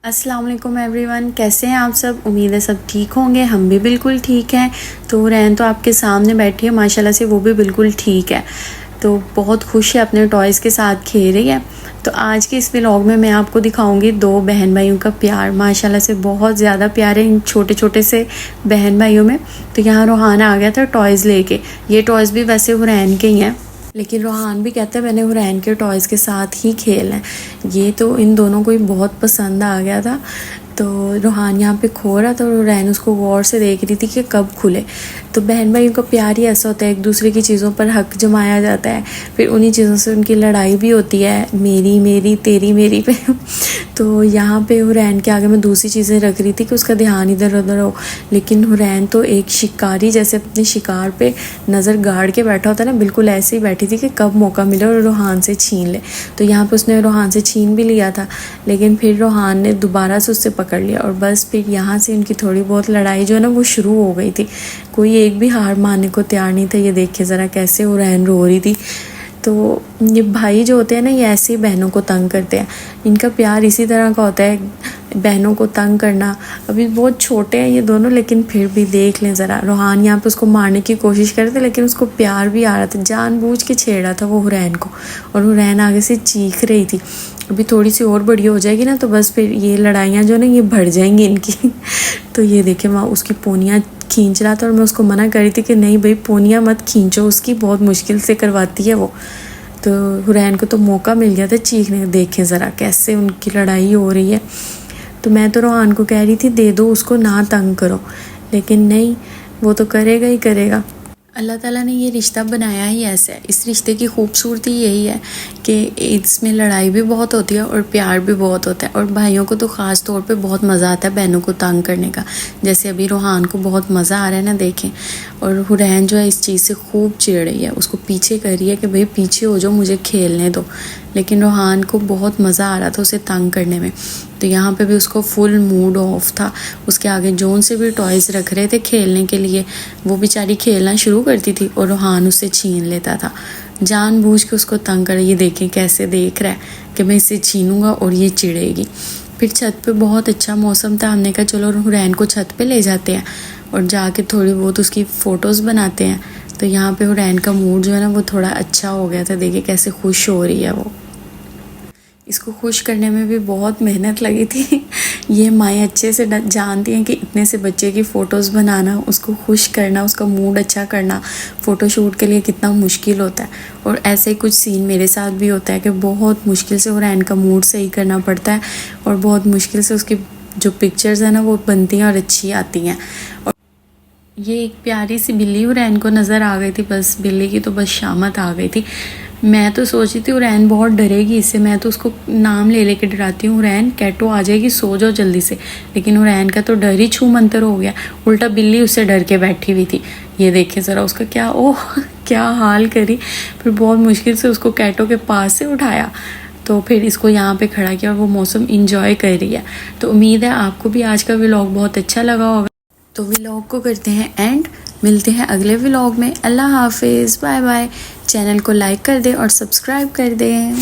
अस्सलाम वालेकुम एवरीवन, कैसे हैं आप सब। उम्मीद है सब ठीक होंगे। हम भी बिल्कुल ठीक हैं। तो रैन तो आपके सामने बैठी है माशाल्लाह से, वो भी बिल्कुल ठीक है। तो बहुत खुश है, अपने टॉयज़ के साथ खेल रही है। तो आज के इस व्लॉग में मैं आपको दिखाऊंगी दो बहन भाइयों का प्यार। माशाल्लाह से बहुत ज़्यादा प्यार है इन छोटे छोटे से बहन भाइयों में। तो यहाँ रोहान आ गया था टॉयज़ लेके। ये टॉयज़ भी वैसे हुरैन के ही हैं, लेकिन रोहान भी कहता है मैंने हुरैन के टॉयज़ के साथ ही खेलना है। ये तो इन दोनों को ही बहुत पसंद आ गया था। तो रोहान यहाँ पे खो रहा था और हुरैन उसको गौर से देख रही थी कि कब खुले। तो बहन भाइयों का प्यार ही ऐसा होता है, एक दूसरे की चीज़ों पर हक जमाया जाता है, फिर उन्हीं चीज़ों से उनकी लड़ाई भी होती है, मेरी मेरी तेरी मेरी पे। तो यहाँ पे हुरैन के आगे मैं दूसरी चीज़ें रख रही थी कि उसका ध्यान इधर उधर हो, लेकिन हुरैन तो एक शिकारी जैसे अपने शिकार पे नज़र गाड़ के बैठा होता है ना, बिल्कुल ऐसे ही बैठी थी कि कब मौका मिले और रोहान से छीन ले। तो यहाँ पे उसने रोहान से छीन भी लिया था, लेकिन फिर रोहान ने दोबारा से उससे पकड़ लिया और बस फिर यहाँ से उनकी थोड़ी बहुत लड़ाई जो है ना वो शुरू हो गई थी। कोई एक भी हार मानने को तैयार नहीं था। ये देखिए ज़रा कैसे हुरैन रो रही थी। तो ये भाई जो होते हैं ना, ये ऐसे ही बहनों को तंग करते हैं। इनका प्यार इसी तरह का होता है, बहनों को तंग करना। अभी बहुत छोटे हैं ये दोनों, लेकिन फिर भी देख लें ज़रा, रोहान यहाँ पे उसको मारने की कोशिश कर रहे थे, लेकिन उसको प्यार भी आ रहा था, जानबूझ के छेड़ा था वो हुरैन को। और हुरैन आगे से चीख रही थी। अभी थोड़ी सी और बड़ी हो जाएगी ना, तो बस फिर ये लड़ाइयाँ जो ना ये बढ़ जाएंगी इनकी। तो ये देखे वहाँ उसकी पोनियाँ खींच रहा था और मैं उसको मना कर रही थी कि नहीं भाई पोनियाँ मत खींचो, उसकी बहुत मुश्किल से करवाती है वो। तो हुरैन को तो मौका मिल गया था चीखने का। देखें ज़रा कैसे उनकी लड़ाई हो रही है। तो मैं तो रोहान को कह रही थी दे दो उसको, ना तंग करो, लेकिन नहीं, वो तो करेगा ही करेगा। अल्लाह ताला ने ये रिश्ता बनाया ही ऐसा है। इस रिश्ते की खूबसूरती यही है कि इसमें लड़ाई भी बहुत होती है और प्यार भी बहुत होता है। और भाइयों को तो ख़ास तौर पे बहुत मज़ा आता है बहनों को तंग करने का। जैसे अभी रोहान को बहुत मज़ा आ रहा है ना, देखें। और हुरैन जो है इस चीज़ से खूब चिढ़ रही है, उसको पीछे कर रही है कि भाई पीछे हो जाओ, मुझे खेलने दो। लेकिन रोहान को बहुत मज़ा आ रहा था उसे तंग करने में। तो यहाँ पे भी उसको फुल मूड ऑफ था। उसके आगे जोन से भी टॉयज़ रख रहे थे खेलने के लिए, वो बेचारी खेलना शुरू करती थी और रोहान उससे छीन लेता था, जानबूझ के उसको तंग कर। ये देखें कैसे देख रहा है कि मैं इसे छीनूंगा और ये चिढ़ेगी। फिर छत पे बहुत अच्छा मौसम था, हमने कहा चलो हुरैन को छत पे ले जाते हैं और जाके थोड़ी बहुत उसकी फ़ोटोज़ बनाते हैं। तो यहाँ पे हुरैन का मूड जो है ना वो थोड़ा अच्छा हो गया था। देखिए कैसे खुश हो रही है वो। इसको खुश करने में भी बहुत मेहनत लगी थी। ये माएँ अच्छे से जानती हैं कि इतने से बच्चे की फ़ोटोज़ बनाना, उसको खुश करना, उसका मूड अच्छा करना फ़ोटोशूट के लिए कितना मुश्किल होता है। और ऐसे ही कुछ सीन मेरे साथ भी होता है कि बहुत मुश्किल से हुरैन का मूड सही करना पड़ता है और बहुत मुश्किल से उसकी जो पिक्चर्स हैं ना वो बनती हैं और अच्छी आती हैं। और ये एक प्यारी सी बिल्ली हुरैन को नज़र आ गई थी। बस बिल्ली की तो बस शामत आ गई थी। मैं तो सोच रही थी हुरैन बहुत डरेगी इससे, मैं तो उसको नाम ले लेके डराती हूँ, हुरैन कैटो आ जाएगी, सो जाओ जल्दी से। लेकिन हुरैन का तो डर ही छू मंतर हो गया, उल्टा बिल्ली उससे डर के बैठी हुई थी। ये देखे ज़रा उसका क्या ओह क्या हाल करी। फिर बहुत मुश्किल से उसको कैटो के पास से उठाया, तो फिर इसको यहाँ पे खड़ा किया और वो मौसम इंजॉय कर रही है। तो उम्मीद है आपको भी आज का व्लॉग बहुत अच्छा लगा होगा। तो व्लॉग को करते हैं एंड, मिलते हैं अगले व्लॉग में। अल्लाह हाफिज़, बाय बाय। चैनल को लाइक कर दें और सब्सक्राइब कर दें।